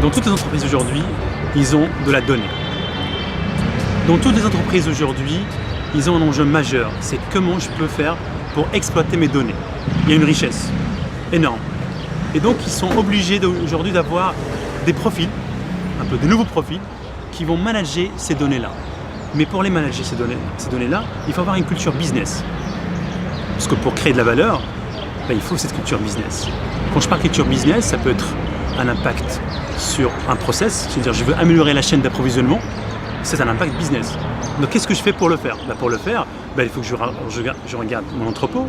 Dans toutes les entreprises aujourd'hui, ils ont de la donnée. Dans toutes les entreprises aujourd'hui, ils ont un enjeu majeur. C'est comment je peux faire pour exploiter mes données. Il y a une richesse énorme. Et donc, ils sont obligés aujourd'hui d'avoir des profils, un peu de nouveaux profils, qui vont manager ces données-là. Mais pour les manager, ces données-là, il faut avoir une culture business. Parce que pour créer de la valeur, il faut cette culture business. Quand je parle culture business, ça peut être un impact sur un process, c'est-à-dire je veux améliorer la chaîne d'approvisionnement, c'est un impact business. Donc qu'est-ce que je fais pour le faire? Pour le faire, il faut que je regarde mon entrepôt,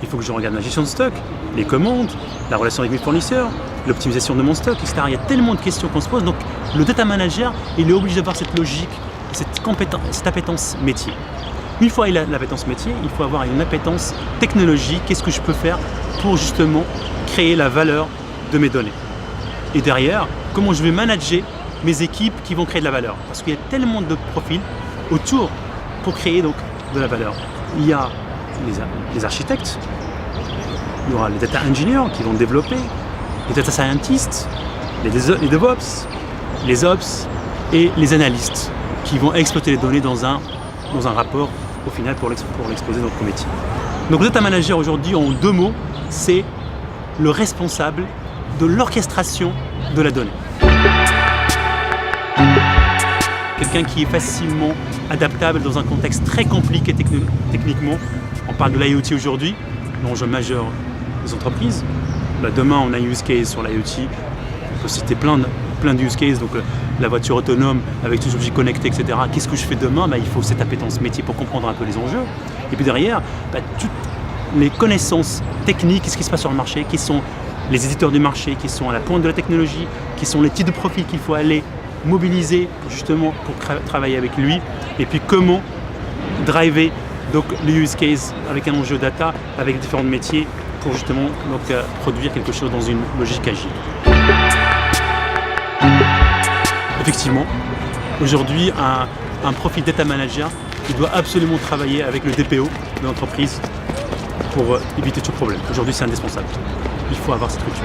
il faut que je regarde la gestion de stock, les commandes, la relation avec mes fournisseurs, l'optimisation de mon stock, etc. Il y a tellement de questions qu'on se pose, donc le data manager, il est obligé d'avoir cette logique, cette appétence métier. Une fois qu'il a l'appétence métier, il faut avoir une appétence technologique. Qu'est-ce que je peux faire pour justement créer la valeur de mes données? Et derrière, comment je vais manager mes équipes qui vont créer de la valeur? Parce qu'il y a tellement de profils autour pour créer donc de la valeur. Il y a les architectes, il y aura les data engineers qui vont développer, les data scientists, les DevOps, les Ops et les analystes qui vont exploiter les données dans un rapport au final pour l'exposer dans notre métier. Donc le data manager aujourd'hui, en deux mots, c'est le responsable de l'orchestration de la donnée. Quelqu'un qui est facilement adaptable dans un contexte très compliqué techniquement. On parle de l'IoT aujourd'hui, l'enjeu majeur des entreprises. Demain, on a un use case sur l'IoT. On peut citer plein de use cases, donc la voiture autonome avec tous les objets connectés, etc. Qu'est-ce que je fais demain? Il faut cette appétence métier pour comprendre un peu les enjeux. Et puis derrière, toutes les connaissances techniques, qu'est-ce qui se passe sur le marché, qui sont les éditeurs du marché, qui sont à la pointe de la technologie, qui sont les types de profils qu'il faut aller mobiliser justement pour travailler avec lui. Et puis comment driver donc, le use case avec un enjeu data, avec différents métiers pour justement produire quelque chose dans une logique agile. Effectivement, aujourd'hui, un profil data manager, il doit absolument travailler avec le DPO de l'entreprise pour éviter tout problème. Aujourd'hui, c'est indispensable. Il faut avoir cette culture.